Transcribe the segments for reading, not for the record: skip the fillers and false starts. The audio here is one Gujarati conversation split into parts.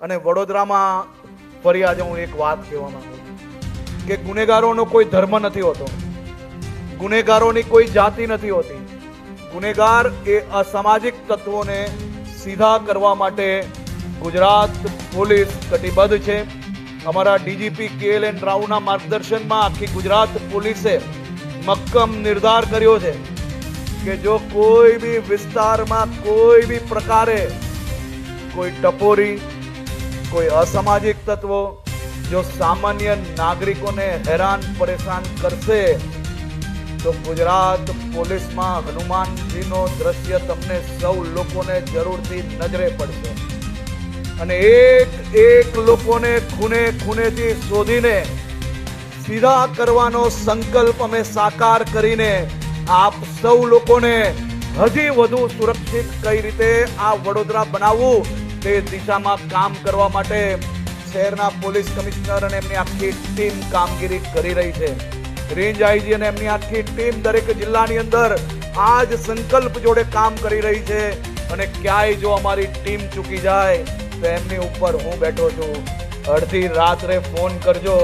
અને વડોદરામાં ફરી આજે હું એક વાત કહેવા માંગુ છું કે ગુનેગારોનો કોઈ ધર્મ નથી હોતો, ગુનેગારોની કોઈ જાતિ નથી હોતી. ગુનેગાર એ અસામાજિક તત્વોને સીધા કરવા માટે ગુજરાત પોલીસ કટિબદ્ધ છે. અમારા ડીજીપી KLN રાવના માર્ગદર્શનમાં આખી ગુજરાત પોલીસે મક્કમ નિર્ધાર કર્યો છે કે જો કોઈ બી વિસ્તારમાં કોઈ બી પ્રકારે કોઈ ટપોરી, કોઈ અસામાજિક તત્વો જો સામાન્ય નાગરિકોને હેરાન પરેશાન કરશે તો ગુજરાત પોલીસમાં હનુમાનજીનો દ્રશ્ય તમને સૌ લોકોને જરૂરથી નજરે પડશે. અને એક લોકોને ખૂનેથી શોધીને સીધા કરવાનો સંકલ્પ અમે સાકાર કરીને આપ સૌ લોકોને હજી વધુ સુરક્ષિત કઈ રીતે આ વડોદરા બનાવવું તે દિશામાં કામ કરવા માટે શહેરના પોલીસ કમિશનર અને એમની આખી ટીમ કામગીરી કરી રહી છે. રેન્જ આઈજી અને એમની આખી ટીમ દરેક જિલ્લાની અંદર આ જ સંકલ્પ જોડે કામ કરી રહી છે. અને ક્યાંય જો અમારી ટીમ ચૂકી જાય તો એમની ઉપર હું બેઠો છું. અડધી રાત્રે ફોન કરજો.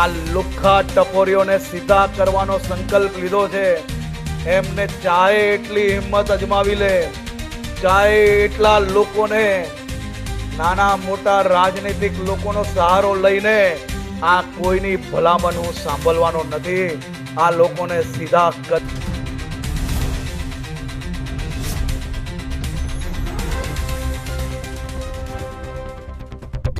આ લુખ્ખા ટપોરીઓને સીધા કરવાનો સંકલ્પ લીધો છે. એમને ચાહે એટલી હિંમત અજમાવી લે, ચાહે એટલા લોકોને, નાના મોટા રાજનીતિક લોકોનો સહારો લઈને આ કોઈની ભલામણ હું સાંભળવાનો નથી. આ લોકોને સીધા